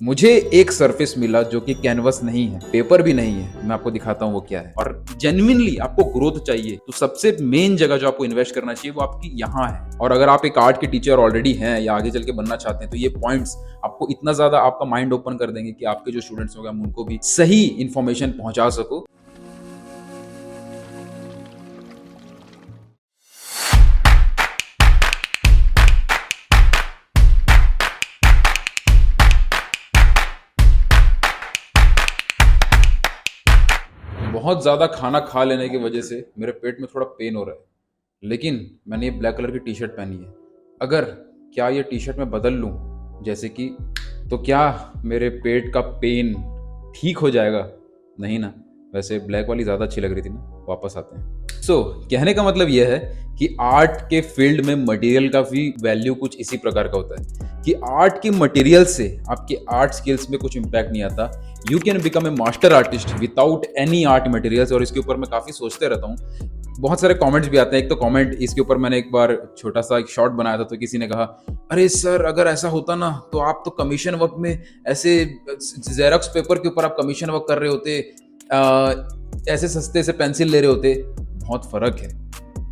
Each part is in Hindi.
मुझे एक सरफेस मिला जो कि कैनवस नहीं है, पेपर भी नहीं है। मैं आपको दिखाता हूँ वो क्या है। और जेन्युइनली आपको ग्रोथ चाहिए तो सबसे मेन जगह जो आपको इन्वेस्ट करना चाहिए वो आपकी यहाँ है। और अगर आप एक आर्ट के टीचर ऑलरेडी हैं या आगे चल के बनना चाहते हैं तो ये पॉइंट्स आपको इतना ज्यादा आपका माइंड ओपन कर देंगे कि आपके जो स्टूडेंट्स होंगे हम उनको भी सही इंफॉर्मेशन पहुंचा सको। बहुत ज़्यादा खाना खा लेने की वजह से मेरे पेट में थोड़ा पेन हो रहा है, लेकिन मैंने ये ब्लैक कलर की टी शर्ट पहनी है। अगर क्या ये टी शर्ट मैं बदल लूँ जैसे कि, तो क्या मेरे पेट का पेन ठीक हो जाएगा? नहीं ना। वैसे ब्लैक वाली ज़्यादा अच्छी लग रही थी ना। वापस आते हैं। कहने का मतलब यह है कि आर्ट के फील्ड में मटेरियल का भी वैल्यू कुछ इसी प्रकार का होता है कि आर्ट के मटेरियल से आपके आर्ट स्किल्स में कुछ इम्पैक्ट नहीं आता। You can become a master artist without any art materials. और इसके ऊपर मैं काफ़ी सोचते रहता हूँ। बहुत सारे कमेंट्स भी आते हैं। एक तो कमेंट इसके ऊपर मैंने एक बार छोटा सा एक शॉर्ट बनाया था, तो किसी ने कहा, अरे सर अगर ऐसा होता ना तो आप तो कमीशन वर्क में ऐसे जेरोक्स पेपर के ऊपर आप कमीशन वर्क कर रहे होते, ऐसे सस्ते से पेंसिल ले रहे होते। बहुत फर्क है।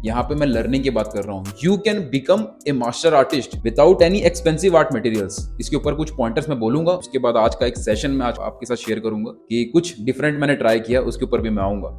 यहाँ पे मैं लर्निंग की बात कर रहा हूँ। You can become a master artist without any expensive art materials. इसके ऊपर कुछ पॉइंटर्स मैं बोलूंगा, उसके बाद आज का एक सेशन में आज आपके साथ शेयर करूंगा कि कुछ डिफरेंट मैंने ट्राई किया, उसके ऊपर भी मैं आऊंगा।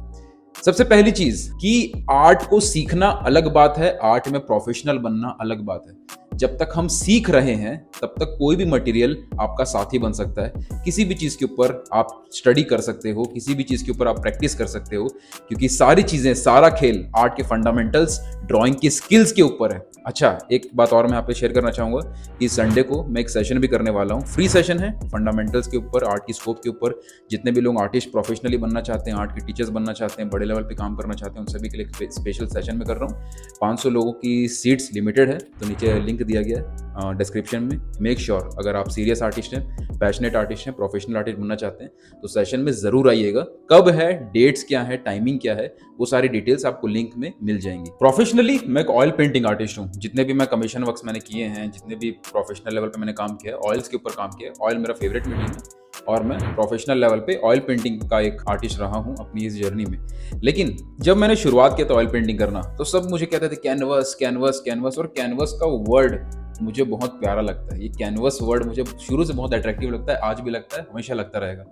सबसे पहली चीज कि आर्ट को सीखना अलग बात है, आर्ट में प्रोफेशनल बनना अलग बात है। जब तक हम सीख रहे हैं तब तक कोई भी मटेरियल आपका साथी बन सकता है। किसी भी चीज के ऊपर आप स्टडी कर सकते हो, किसी भी चीज के ऊपर आप प्रैक्टिस कर सकते हो, क्योंकि सारी चीजें, सारा खेल आर्ट के फंडामेंटल्स, ड्राइंग की स्किल्स के ऊपर है। अच्छा, एक बात और मैं आप पे शेयर करना चाहूंगा कि संडे को मैं एक सेशन भी करने वाला हूँ। फ्री सेशन है फंडामेंटल्स के ऊपर, आर्ट की स्कोप के ऊपर। जितने भी लोग आर्टिस्ट प्रोफेशनली बनना चाहते हैं, आर्ट के टीचर्स बनना चाहते हैं, बड़े लेवल पे काम करना चाहते हैं, उन सभी के लिए स्पेशल सेशन में कर रहा हूँ। 500 लोगों की सीट्स लिमिटेड है, तो नीचे लिंक दिया गया है डिस्क्रिप्शन में। मेक श्योर अगर आप सीरियस आर्टिस्ट हैं, पैशनेट आर्टिस्ट हैं, प्रोफेशनल आर्टिस्ट बनना चाहते हैं तो सेशन में जरूर आइएगा। कब है, डेट्स क्या है, टाइमिंग क्या है, वो सारी डिटेल्स आपको लिंक में मिल जाएंगी। प्रोफेशनली मैं एक ऑयल पेंटिंग आर्टिस्ट हूँ। जितने भी मैं कमीशन वर्क्स मैंने किए हैं, जितने भी प्रोफेशनल लेवल पे मैंने काम किया है, ऑयल्स के ऊपर काम किया है। ऑयल मेरा फेवरेट मीडियम है और मैं प्रोफेशनल लेवल पे ऑयल पेंटिंग का एक आर्टिस्ट रहा हूँ अपनी इस जर्नी में। लेकिन जब मैंने शुरुआत किया था ऑयल पेंटिंग करना, तो सब मुझे कहते थे कैनवस कैनवस कैनवस। और कैनवस का वर्ड मुझे बहुत प्यारा लगता है। ये कैनवस वर्ड मुझे शुरू से बहुत अट्रैक्टिव लगता है, आज भी लगता है, हमेशा लगता रहेगा।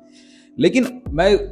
लेकिन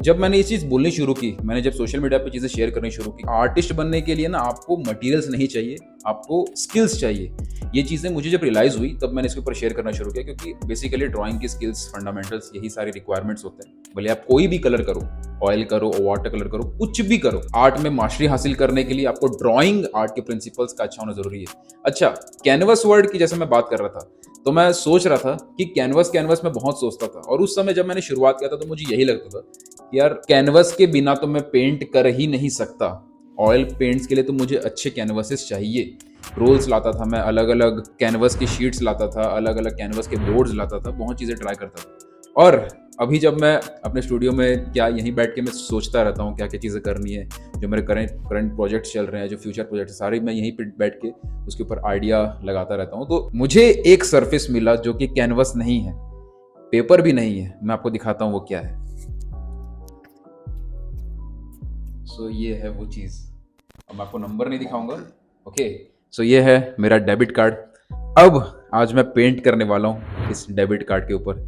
जब मैंने ये चीज़ बोलनी शुरू की, मैंने जब सोशल मीडिया पे चीज़ें शेयर करनी शुरू की, आर्टिस्ट बनने के लिए ना आपको मटेरियल्स नहीं चाहिए, आपको स्किल्स चाहिए। ये चीज़ें मुझे जब रियलाइज़ हुई तब मैंने इसके ऊपर शेयर करना शुरू किया, क्योंकि बेसिकली ड्राइंग की स्किल्स, फंडामेंटल्स, यही सारी रिक्वायरमेंट्स होते हैं। भले आप कोई भी कलर करो, ऑयल करो, वाटर कलर करो, कुछ भी करो, आर्ट में मास्टरी हासिल करने के लिए आपको ड्राइंग आर्ट के प्रिंसिपल्स का अच्छा होना जरूरी है। अच्छा, कैनवस वर्ड की जैसे मैं बात कर रहा था, तो मैं सोच रहा था कि कैनवस कैनवस में बहुत सोचता था। और उस समय जब मैंने शुरुआत किया था तो मुझे यही लगता था कि यार कैनवस के बिना तो मैं पेंट कर ही नहीं सकता। ऑयल पेंट्स के लिए तो मुझे अच्छे कैनवसेस चाहिए। रोल्स लाता था मैं, अलग अलग कैनवस की शीट्स लाता था, अलग अलग कैनवस के बोर्ड्स लाता था, बहुत चीज़ें ट्राई करता था। और अभी जब मैं अपने स्टूडियो में क्या यहीं बैठ के मैं सोचता रहता हूँ क्या क्या चीज़ें करनी है, जो मेरे करंट प्रोजेक्ट्स चल रहे हैं, जो फ्यूचर प्रोजेक्ट सारे मैं यहीं पे बैठ के उसके ऊपर आइडिया लगाता रहता हूँ। तो मुझे एक सरफेस मिला जो कि कैनवस नहीं है, पेपर भी नहीं है। मैं आपको दिखाता हूँ वो क्या है। ये है वो चीज़। अब मैं आपको नंबर नहीं दिखाऊंगा। ओके, ये है मेरा डेबिट कार्ड। अब आज मैं पेंट करने वाला हूँ इस डेबिट कार्ड के ऊपर।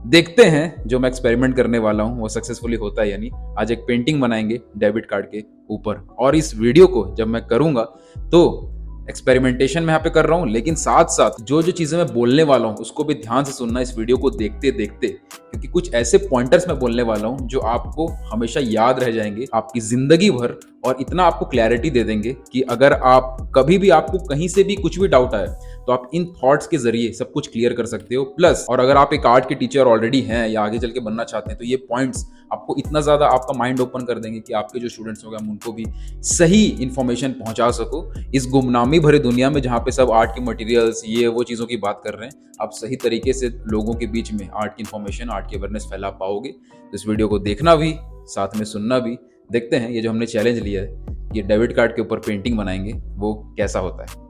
देखते हैं जो मैं एक्सपेरिमेंट करने वाला हूँ वो सक्सेसफुली होता है या नहीं। आज एक पेंटिंग बनाएंगे डेबिट कार्ड के ऊपर, और इस वीडियो को जब मैं करूंगा तो एक्सपेरिमेंटेशन मैं यहाँ पे कर रहा हूँ, लेकिन साथ साथ जो जो चीजें मैं बोलने वाला हूँ उसको भी ध्यान से सुनना इस वीडियो को देखते देखते, क्योंकि कुछ ऐसे पॉइंटर्स मैं बोलने वाला हूँ जो आपको हमेशा याद रह जाएंगे आपकी जिंदगी भर, और इतना आपको क्लैरिटी दे देंगे कि अगर आप कभी भी, आपको कहीं से भी कुछ भी डाउट आए तो आप इन थॉट्स के जरिए सब कुछ क्लियर कर सकते हो। प्लस, और अगर आप एक आर्ट के टीचर ऑलरेडी हैं या आगे चल के बनना चाहते हैं तो ये पॉइंट्स आपको इतना ज्यादा आपका माइंड ओपन कर देंगे कि आपके जो स्टूडेंट्स होंगे हम उनको भी सही इंफॉर्मेशन पहुंचा सको। इस गुमनामी भरे दुनिया में जहाँ पे सब आर्ट के मटेरियल्स, ये वो चीज़ों की बात कर रहे हैं, आप सही तरीके से लोगों के बीच में आर्ट की इंफॉर्मेशन, आर्ट की अवेयरनेस फैला पाओगे। तो इस वीडियो को देखना भी, साथ में सुनना भी। देखते हैं ये जो हमने चैलेंज लिया है, ये डेबिट कार्ड के ऊपर पेंटिंग बनाएंगे, वो कैसा होता है।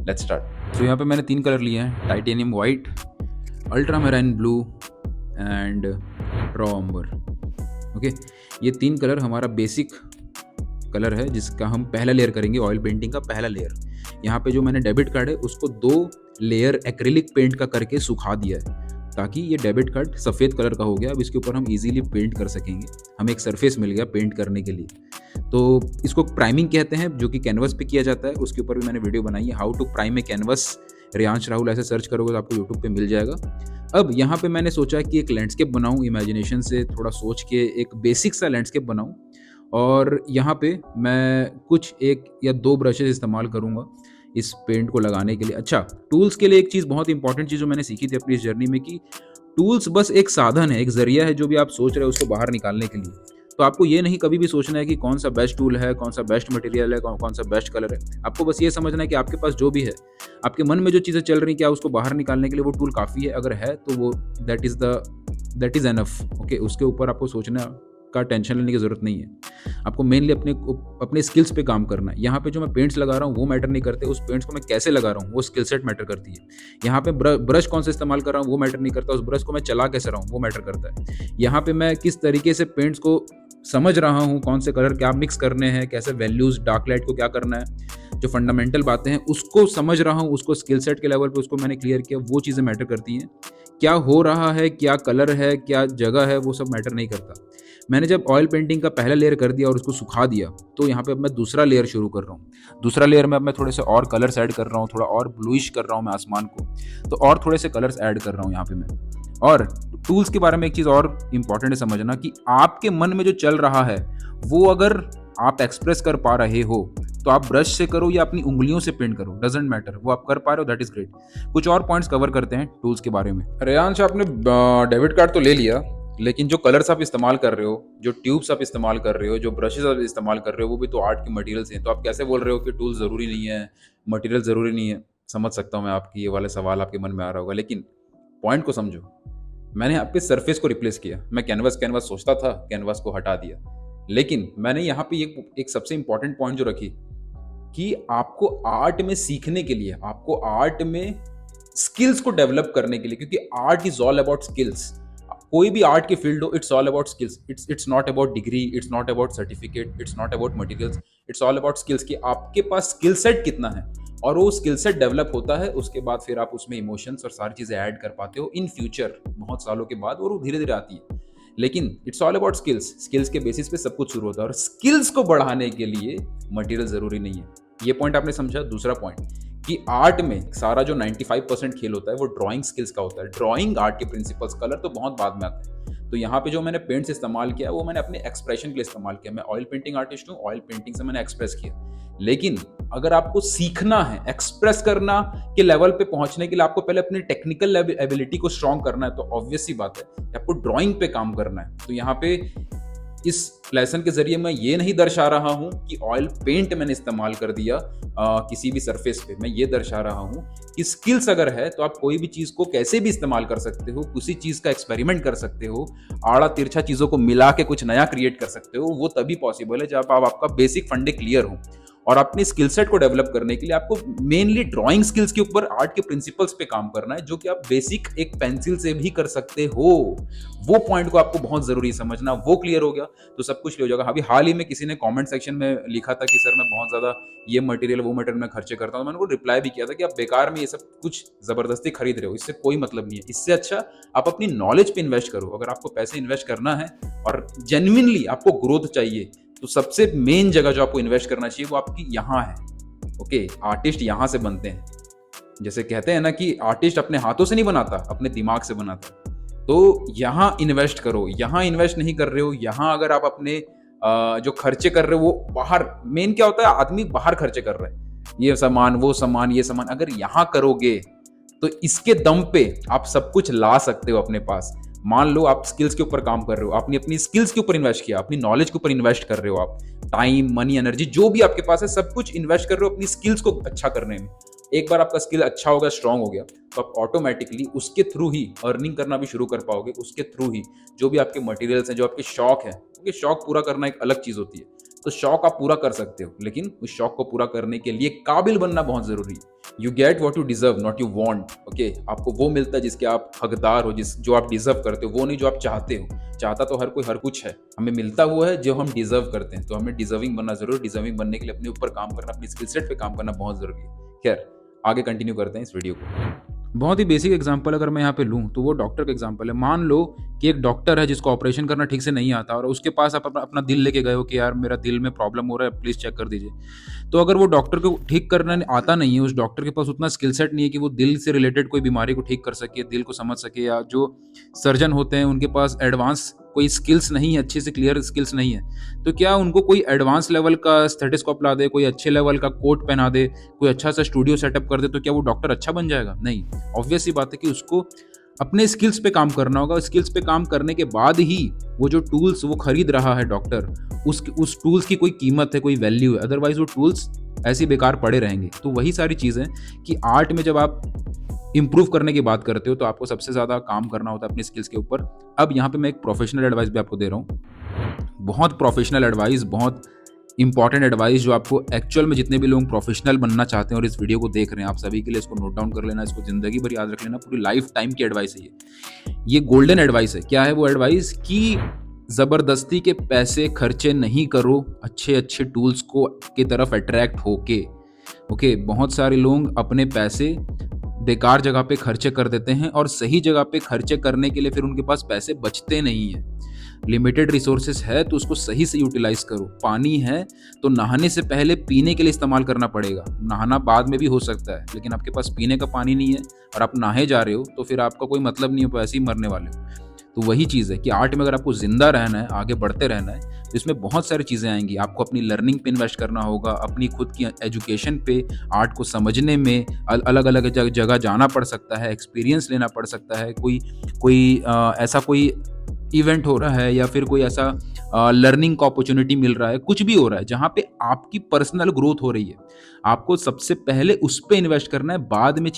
Let's start. यहाँ पे मैंने 3 कलर लिए हैं, titanium white, ultramarine blue and raw umber. Okay, ये 3 कलर हमारा बेसिक कलर है जिसका हम पहला लेयर करेंगे, ऑयल पेंटिंग का पहला लेयर। यहाँ पे जो मैंने डेबिट कार्ड है उसको 2 लेयर एक्रिलिक पेंट का करके सुखा दिया है, ताकि ये डेबिट कार्ड सफ़ेद कलर का हो गया। अब इसके ऊपर हम इजीली पेंट कर सकेंगे, हमें एक सरफेस मिल गया पेंट करने के लिए। तो इसको प्राइमिंग कहते हैं, जो कि कैनवस पे किया जाता है। उसके ऊपर भी मैंने वीडियो बनाई है, how to prime a canvas. Riyansh Rahul ऐसे सर्च करोगे तो आपको यूट्यूब पे मिल जाएगा। अब यहाँ पे मैंने सोचा कि एक लैंडस्केप बनाऊँ, इमेजिनेशन से थोड़ा सोच के एक बेसिक सा लैंडस्केप बनाऊँ, और यहाँ पे मैं कुछ 1 या 2 ब्रशेज़ इस्तेमाल करूँगा इस पेंट को लगाने के लिए। अच्छा, टूल्स के लिए एक चीज़, बहुत इंपॉर्टेंट चीज़ जो मैंने सीखी थी अपनी इस जर्नी में, कि टूल्स बस एक साधन है, एक ज़रिया है जो भी आप सोच रहे हो उसको बाहर निकालने के लिए। तो आपको ये नहीं कभी भी सोचना है कि कौन सा बेस्ट टूल है, कौन सा बेस्ट मटेरियल है, कौन सा बेस्ट कलर है। आपको बस ये समझना है कि आपके पास जो भी है, आपके मन में जो चीज़ें चल रही हैं, क्या उसको बाहर निकालने के लिए वो टूल काफ़ी है? अगर है तो वो दैट इज़ एनफ। ओके, उसके ऊपर आपको सोचना का टेंशन लेने की ज़रूरत नहीं है। आपको मेनली अपने स्किल्स पे काम करना है। यहाँ पे जो मैं पेंट्स लगा रहा हूँ वो मैटर नहीं करते, उस पेंट्स को मैं कैसे लगा रहा हूँ वो स्किल सेट मैटर करती है। यहाँ पे ब्रश कौन सा इस्तेमाल कर रहा हूँ वो मैटर नहीं करता, उस ब्रश को मैं चला कैसे रहा हूँ वो मैटर करता है। यहाँ पे मैं किस तरीके से पेंट्स को समझ रहा हूँ, कौन से कलर क्या मिक्स करने हैं, कैसे वैल्यूज़, डार्क लाइट को क्या करना है, जो फंडामेंटल बातें हैं उसको समझ रहा हूँ, उसको स्किल सेट के लेवल पे उसको मैंने क्लियर किया, वो चीज़ें मैटर करती हैं। क्या हो रहा है, क्या कलर है, क्या जगह है, वो सब मैटर नहीं करता। मैंने जब ऑयल पेंटिंग का पहला लेयर कर दिया और उसको सुखा दिया, तो यहाँ पे अब मैं दूसरा लेयर शुरू कर रहा हूँ। दूसरा लेयर में अब मैं थोड़े से और कलर्स ऐड कर रहा हूँ, थोड़ा और ब्लूइश कर रहा हूँ मैं आसमान को, तो और थोड़े से कलर्स ऐड कर रहा हूँ यहाँ पे मैं। और टूल्स के बारे में एक चीज़ और इम्पॉर्टेंट है समझना, कि आपके मन में जो चल रहा है वो अगर आप एक्सप्रेस कर पा रहे हो तो आप ब्रश से करो या अपनी उंगलियों से पेंट करो, डजेंट मैटर, वो आप कर पा रहे हो, दैट इज ग्रेट। कुछ और पॉइंट्स कवर करते हैं टूल्स के बारे में। रेयांश, आपने डेबिट कार्ड तो ले लिया, लेकिन जो कलर्स आप इस्तेमाल कर रहे हो, जो ट्यूब्स आप इस्तेमाल कर रहे हो, जो ब्रशेज आप इस्तेमाल कर रहे हो, वो भी तो आर्ट के मटेरियल्स हैं। तो आप कैसे बोल रहे हो कि टूल्स ज़रूरी नहीं है, मटेरियल ज़रूरी नहीं है? समझ सकता हूँ मैं, आपकी ये वाले सवाल आपके मन में आ रहा होगा, लेकिन पॉइंट को समझो। मैंने आपके सरफेस को रिप्लेस किया। मैं कैनवस सोचता था, कैनवस को हटा दिया, लेकिन मैंने यहाँ पे एक सबसे इंपॉर्टेंट पॉइंट जो रखी, कि आपको आर्ट में सीखने के लिए, आपको आर्ट में स्किल्स को डेवलप करने के लिए, क्योंकि art is all about skills. कोई भी आर्ट की फील्ड हो, it's all about skills. It's not about degree, it's not about certificate, it's not about materials, it's all about skills, कि आपके पास स्किल सेट कितना है। और वो स्किल सेट डेवलप होता है, उसके बाद फिर आप उसमें इमोशंस और सारी चीज़ें ऐड कर पाते हो इन फ्यूचर, बहुत सालों के बाद, और वो धीरे धीरे आती है। लेकिन it's all about skills. Skills के बेसिस पे सब कुछ शुरू होता है, और स्किल्स को बढ़ाने के लिए मटेरियल ज़रूरी नहीं है। ये पॉइंट आपने समझा। दूसरा पॉइंट, कि आर्ट में सारा जो 95% खेल होता है वो ड्राइंग स्किल्स का होता है। ड्राइंग आर्ट के प्रिंसिपल्स, कलर तो बहुत बाद में आते हैं। तो यहाँ पे जो मैंने पेंट्स इस्तेमाल किया वो मैंने अपने एक्सप्रेशन के लिए इस्तेमाल किया। मैं ऑयल पेंटिंग आर्टिस्ट हूँ, ऑयल पेंटिंग से मैंने एक्सप्रेस किया। लेकिन अगर आपको सीखना है, एक्सप्रेस करना के लेवल पे पहुंचने के लिए आपको पहले अपनी टेक्निकल एबिलिटी को स्ट्रॉन्ग करना है, तो ऑब्वियस सी बात है कि आपको ड्राइंग पे काम करना है। तो यहाँ पे इस लेसन के जरिए मैं ये नहीं दर्शा रहा हूं कि ऑयल पेंट मैंने इस्तेमाल कर दिया किसी भी सरफेस पे। मैं ये दर्शा रहा हूं कि स्किल्स अगर है तो आप कोई भी चीज को कैसे भी इस्तेमाल कर सकते हो, किसी चीज का एक्सपेरिमेंट कर सकते हो, आड़ा तिरछा चीजों को मिला के कुछ नया क्रिएट कर सकते हो। वो तभी पॉसिबल है जब आपका बेसिक फंडे क्लियर हो। और अपने स्किल सेट को डेवलप करने के लिए आपको मेनली ड्राइंग स्किल्स के ऊपर, आर्ट के प्रिंसिपल्स पे काम करना है, जो कि आप बेसिक एक पेंसिल से भी कर सकते हो। वो पॉइंट को आपको बहुत जरूरी समझना। वो क्लियर हो गया तो सब कुछ क्लियर हो जाएगा। अभी हाल ही में किसी ने कमेंट सेक्शन में लिखा था कि सर मैं बहुत ज्यादा ये मटेरियल वो मटेरियल में खर्चे करता हूँ। मैंने उनको रिप्लाई भी किया था कि आप बेकार में ये सब कुछ जबरदस्ती खरीद रहे हो, इससे कोई मतलब नहीं है। इससे अच्छा आप अपनी नॉलेज पे इन्वेस्ट करो। अगर आपको पैसे इन्वेस्ट करना है और जेन्युइनली आपको ग्रोथ चाहिए, तो सबसे मेन जगह जो आपको इन्वेस्ट करना चाहिए वो आपकी यहाँ है। ओके, आर्टिस्ट यहाँ से बनते हैं। जैसे कहते हैं ना कि आर्टिस्ट अपने हाथों से नहीं बनाता, अपने दिमाग से बनाता। तो यहाँ इन्वेस्ट करो। यहाँ इन्वेस्ट नहीं कर रहे हो, यहाँ अगर आप अपने जो खर्चे कर रहे हो वो बाहर, मेन क्या होता है, आदमी बाहर खर्चे कर रहे हैं, ये सामान वो सामान ये सामान, अगर यहाँ करोगे तो इसके दम पे आप सब कुछ ला सकते हो अपने पास। मान लो आप स्किल्स के ऊपर काम कर रहे हो, आपने अपनी स्किल्स के ऊपर इन्वेस्ट किया, अपनी नॉलेज के ऊपर इन्वेस्ट कर रहे हो, आप टाइम, मनी, एनर्जी जो भी आपके पास है सब कुछ इन्वेस्ट कर रहे हो अपनी स्किल्स को अच्छा करने में। एक बार आपका स्किल अच्छा हो गया, स्ट्रांग हो गया, तो आप ऑटोमेटिकली उसके थ्रू ही अर्निंग करना भी शुरू कर पाओगे। उसके थ्रू ही जो भी आपके मटेरियल्स हैं, जो आपके शौक है, क्योंकि शौक पूरा करना एक अलग चीज होती है, तो शौक आप पूरा कर सकते हो, लेकिन उस शौक को पूरा करने के लिए काबिल बनना बहुत ज़रूरी है। You get what you deserve, not you want. Okay, आपको वो मिलता है जिसके आप हकदार हो, जो आप डिजर्व करते हो, वो नहीं जो आप चाहते हो। चाहता तो हर कोई हर कुछ है, हमें मिलता हुआ है जो हम डिजर्व करते हैं। तो हमें डिजर्विंग बनना जरूर, डिजर्विंग बनने के लिए अपने ऊपर काम करना, अपनी स्किल सेट पे काम करना बहुत जरूरी है। खैर, आगे कंटिन्यू करते हैं इस वीडियो को। बहुत ही बेसिक एग्जांपल अगर मैं यहाँ पे लूँ तो वो डॉक्टर का एग्जांपल है। मान लो कि एक डॉक्टर है जिसको ऑपरेशन करना ठीक से नहीं आता और उसके पास आप अपना दिल लेके गए हो कि यार मेरा दिल में प्रॉब्लम हो रहा है, प्लीज़ चेक कर दीजिए। तो अगर वो डॉक्टर को ठीक करना आता नहीं है, उस डॉक्टर के पास उतना स्किल सेट नहीं है कि वो दिल से रिलेटेड कोई बीमारी को ठीक कर सके, दिल को समझ सके, या जो सर्जन होते हैं उनके पास एडवांस कोई स्किल्स नहीं है, अच्छे से क्लियर स्किल्स नहीं है, तो क्या उनको कोई एडवांस लेवल का स्टेथोस्कोप ला दे, कोई अच्छे लेवल का कोट पहना दे, कोई अच्छा सा स्टूडियो सेटअप कर दे, तो क्या वो डॉक्टर अच्छा बन जाएगा? नहीं। ऑब्वियस सी बात है कि उसको अपने स्किल्स पे काम करना होगा। स्किल्स पे काम करने के बाद ही वो जो टूल्स वो खरीद रहा है डॉक्टर, उस टूल्स की कोई कीमत है, कोई वैल्यू है, अदरवाइज वो टूल्स ऐसे बेकार पड़े रहेंगे। तो वही सारी चीज़ें कि आर्ट में जब आप इम्प्रूव करने की बात करते हो तो आपको सबसे ज़्यादा काम करना होता है अपनी स्किल्स के ऊपर। अब यहाँ पे मैं एक प्रोफेशनल एडवाइस भी आपको दे रहा हूँ, बहुत प्रोफेशनल एडवाइस, बहुत इंपॉर्टेंट एडवाइस, जो आपको एक्चुअल में जितने भी लोग प्रोफेशनल बनना चाहते हैं और इस वीडियो को देख रहे हैं, आप सभी के लिए इसको नोट डाउन कर लेना, इसको ज़िंदगी भर याद रख लेना, पूरी लाइफ टाइम की एडवाइस है ये गोल्डन एडवाइस है। क्या है वो एडवाइस? कि ज़बरदस्ती के पैसे खर्चे नहीं करो अच्छे अच्छे टूल्स को की तरफ अट्रैक्ट होके। ओके, बहुत सारे लोग अपने पैसे बेकार जगह पे खर्चे कर देते हैं और सही जगह पे खर्चे करने के लिए फिर उनके पास पैसे बचते नहीं हैं। लिमिटेड रिसोर्सेस है तो उसको सही से यूटिलाइज करो। पानी है तो नहाने से पहले पीने के लिए इस्तेमाल करना पड़ेगा, नहाना बाद में भी हो सकता है, लेकिन आपके पास पीने का पानी नहीं है और आप नहाए जा रहे हो तो फिर आपका कोई मतलब नहीं है, ऐसे ही मरने वाले हो। तो वही चीज़ है कि आर्ट में अगर आपको जिंदा रहना है, आगे बढ़ते रहना है, तो इसमें बहुत सारी चीज़ें आएंगी। आपको अपनी लर्निंग पे इन्वेस्ट करना होगा, अपनी खुद की एजुकेशन पे, आर्ट को समझने में अलग अलग जगह जाना पड़ सकता है, एक्सपीरियंस लेना पड़ सकता है, ऐसा कोई इवेंट हो रहा है या फिर कोई ऐसा लर्निंग का अपॉर्चुनिटी मिल रहा है, कुछ भी हो रहा है जहाँ पे आपकी पर्सनल ग्रोथ हो रही है, आपको सबसे पहले उस पे इन्वेस्ट करना है। बाद में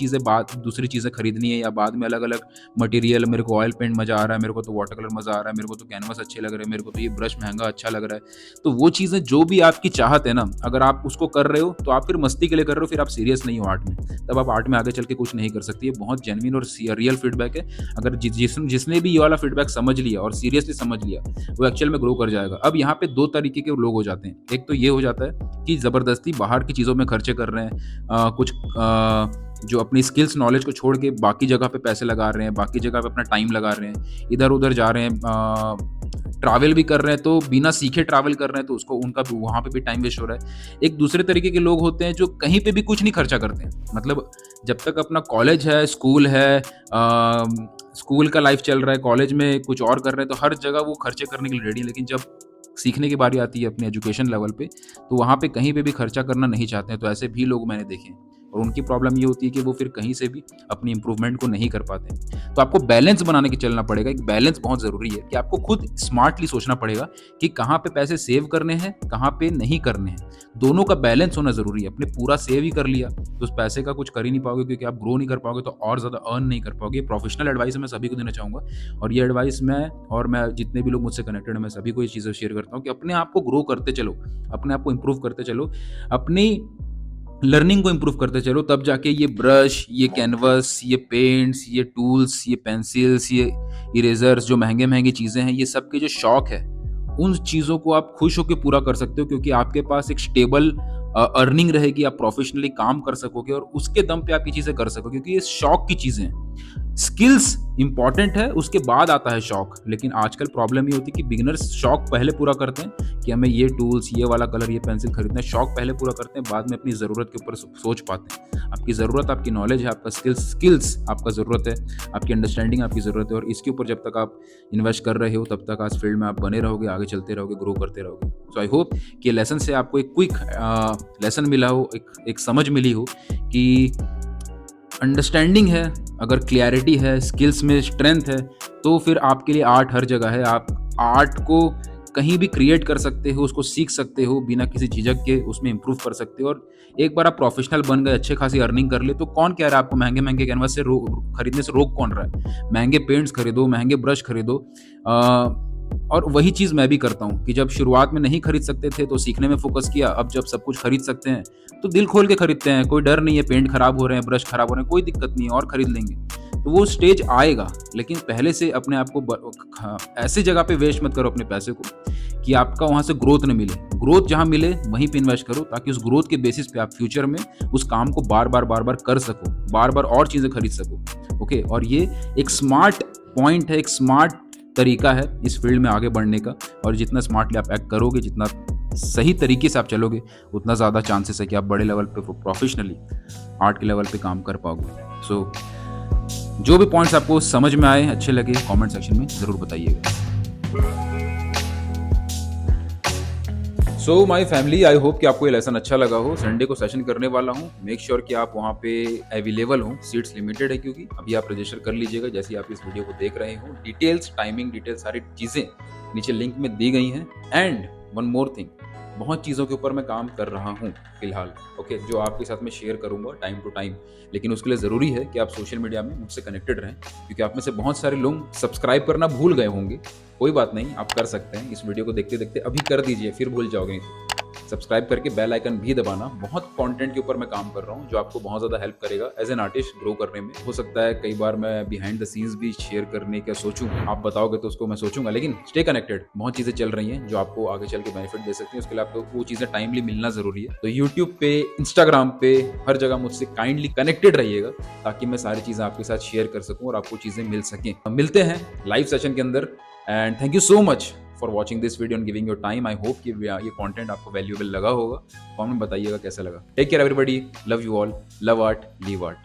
दूसरी चीज़ें खरीदनी है, या बाद में अलग अलग मटेरियल, मेरे को ऑयल पेंट मज़ा आ रहा है, मेरे को तो वाटर कलर मज़ा आ रहा है, मेरे को तो कैनवस अच्छे लग रहे हैं, मेरे को तो ये ब्रश महंगा अच्छा लग रहा है। तो वो चीज़ें जो भी आपकी चाहत है ना, अगर आप उसको कर रहे हो तो आप फिर मस्ती के लिए कर रहे हो, फिर आप सीरियस नहीं हो आर्ट में, तब आप आर्ट में आगे चल के कुछ नहीं कर सकती। ये बहुत जेन्युइन और रियल फीडबैक है। अगर जिसने भी ये वाला फीडबैक समझ लिया और सीरियसली समझ लिया, वो एक्चुअल में ग्रो कर जाएगा। अब यहाँ पे दो तरीके के लोग हो जाते हैं। एक तो ये हो जाता है कि ज़बरदस्ती बाहर की चीज़ों में खर्चे कर रहे हैं, जो अपनी स्किल्स नॉलेज को छोड़ के बाकी जगह पे पैसे लगा रहे हैं, बाकी जगह पे अपना टाइम लगा रहे हैं, इधर उधर जा रहे हैं, ट्रैवल भी कर रहे हैं, तो बिना सीखे ट्रैवल कर रहे हैं, तो उसको उनका वहाँ पे भी टाइम वेस्ट हो रहा है। एक दूसरे तरीके के लोग होते हैं जो कहीं पे भी कुछ नहीं खर्चा करते हैं, मतलब जब तक अपना कॉलेज है, स्कूल है, स्कूल का लाइफ चल रहा है, कॉलेज में कुछ और कर रहे हैं, तो हर जगह वो खर्चे करने के लिए रेडी, लेकिन जब सीखने की बारी आती है अपने एजुकेशन लेवल पे, तो वहाँ पे कहीं पे भी खर्चा करना नहीं चाहते हैं। तो ऐसे भी लोग मैंने देखे हैं और उनकी प्रॉब्लम ये होती है कि वो फिर कहीं से भी अपनी इंप्रूवमेंट को नहीं कर पाते। तो आपको बैलेंस बनाने की चलना पड़ेगा। एक बैलेंस बहुत ज़रूरी है कि आपको खुद स्मार्टली सोचना पड़ेगा कि कहाँ पे पैसे सेव करने हैं, कहाँ पे नहीं करने हैं। दोनों का बैलेंस होना ज़रूरी है। अपने पूरा सेव ही कर लिया तो उस पैसे का कुछ कर ही नहीं पाओगे, क्योंकि आप ग्रो नहीं कर पाओगे, तो और ज़्यादा अर्न नहीं कर पाओगे। प्रोफेशनल एडवाइस मैं सभी को देना चाहूँगा, और ये एडवाइस मैं जितने भी लोग मुझसे कनेक्टेड हैं, मैं सभी को ये चीज़ें शेयर करता हूँ कि अपने आप को ग्रो करते चलो, अपने आप को इम्प्रूव करते चलो, अपनी लर्निंग को इम्प्रूव करते चलो, तब जाके ये ब्रश, ये कैनवस, ये पेंट्स, ये टूल्स, ये पेंसिल्स, ये इरेजर्स, जो महंगे महंगी चीज़ें हैं, ये सब के जो शौक है, उन चीज़ों को आप खुश होकर पूरा कर सकते हो, क्योंकि आपके पास एक स्टेबल अर्निंग रहेगी, आप प्रोफेशनली काम कर सकोगे और उसके दम पे आप ये चीज़ें कर सकोगे, क्योंकि ये शौक की चीज़ें हैं। स्किल्स इंपॉर्टेंट है, उसके बाद आता है शौक। लेकिन आजकल प्रॉब्लम ये होती है कि बिगिनर्स शौक पहले पूरा करते हैं कि हमें ये टूल्स, ये वाला कलर, ये पेंसिल खरीदना है, शौक पहले पूरा करते हैं, बाद में अपनी ज़रूरत के ऊपर सोच पाते हैं। आपकी ज़रूरत आपकी नॉलेज है, आपका स्किल्स आपका ज़रूरत है, आपकी अंडरस्टैंडिंग आपकी ज़रूरत है, और इसके ऊपर जब तक आप इन्वेस्ट कर रहे हो तब तक आज फील्ड में आप बने रहोगे, आगे चलते रहोगे, ग्रो करते रहोगे। सो आई होप कि लेसन से आपको एक क्विक लेसन मिला हो, एक समझ मिली हो कि अंडरस्टैंडिंग है, अगर क्लैरिटी है, स्किल्स में स्ट्रेंथ है, तो फिर आपके लिए आर्ट हर जगह है। आप आर्ट को कहीं भी क्रिएट कर सकते हो, उसको सीख सकते हो बिना किसी झिझक के, उसमें इंप्रूव कर सकते हो। और एक बार आप प्रोफेशनल बन गए, अच्छे खासी अर्निंग कर ले, तो कौन कह रहा है आपको महंगे महंगे कैनवास से खरीदने से रोक कौन रहा है? महंगे पेंट्स खरीदो, महंगे ब्रश खरीदो, और वही चीज़ मैं भी करता हूँ कि जब शुरुआत में नहीं खरीद सकते थे तो सीखने में फ़ोकस किया, अब जब सब कुछ खरीद सकते हैं तो दिल खोल के खरीदते हैं, कोई डर नहीं है, पेंट खराब हो रहे हैं, ब्रश खराब हो रहे हैं, कोई दिक्कत नहीं है और खरीद लेंगे। तो वो स्टेज आएगा, लेकिन पहले से अपने आप को ऐसी जगह पे वेस्ट मत करो अपने पैसे को कि आपका वहाँ से ग्रोथ न मिले। ग्रोथ जहाँ मिले वहीं पे इन्वेस्ट करो, ताकि उस ग्रोथ के बेसिस पे आप फ्यूचर में उस काम को बार-बार कर सको, बार-बार और चीज़ें खरीद सको। ओके, और ये एक स्मार्ट पॉइंट है, एक स्मार्ट तरीका है इस फील्ड में आगे बढ़ने का। और जितना स्मार्टली आप एक्ट करोगे, जितना सही तरीके से आप चलोगे, उतना ज़्यादा चांसेस है कि आप बड़े लेवल पे प्रोफेशनली आर्ट के लेवल पे काम कर पाओगे। सो जो भी पॉइंट्स आपको समझ में आए, अच्छे लगे, कमेंट सेक्शन में ज़रूर बताइएगा। So my family, I hope कि आपको ये लेसन अच्छा लगा हो। संडे को सेशन करने वाला हूँ, मेक श्योर कि आप वहाँ पे अवेलेबल हो। सीट्स लिमिटेड है क्योंकि अभी आप रजिस्टर कर लीजिएगा जैसे आप इस वीडियो को देख रहे हो। डिटेल्स, टाइमिंग डिटेल्स, सारी चीज़ें नीचे लिंक में दी गई हैं। एंड वन मोर थिंग, बहुत चीज़ों के ऊपर मैं काम कर रहा हूँ फिलहाल, ओके, जो आपके साथ मैं शेयर करूँगा टाइम टू टाइम। लेकिन उसके लिए ज़रूरी है कि आप सोशल मीडिया में मुझसे कनेक्टेड रहें, क्योंकि आप में से बहुत सारे लोग सब्सक्राइब करना भूल गए होंगे। कोई बात नहीं, आप कर सकते हैं। इस वीडियो को देखते देखते अभी कर दीजिए, फिर भूल जाओगे नहीं तो। सब्सक्राइब करके बेल आइकन भी दबाना। बहुत कंटेंट के ऊपर मैं काम कर रहा हूँ जो आपको बहुत ज़्यादा हेल्प करेगा एज एन आर्टिस्ट ग्रो करने में। हो सकता है कई बार मैं बिहाइंड द सीन्स भी शेयर करने का सोचूं, आप बताओगे तो उसको मैं सोचूंगा, लेकिन स्टे कनेक्टेड। बहुत चीज़ें चल रही हैं जो आपको आगे चल के बेनिफिट दे सकती हैं। उसके लिए आपको वो चीज़ें टाइमली मिलना ज़रूरी है। तो यूट्यूब पे, इंस्टाग्राम पे, हर जगह मुझसे काइंडली कनेक्टेड रहिएगा, ताकि मैं सारी चीज़ें आपके साथ शेयर कर सकूँ और आपको चीज़ें मिल सकें। मिलते हैं लाइव सेशन के अंदर। And thank you so much for watching this video and giving your time. I hope कि ये कंटेंट आपको वैल्यूएबल लगा होगा। कमेंट में बताइएगा कैसा लगा। Take care everybody, love you all, love art, live art.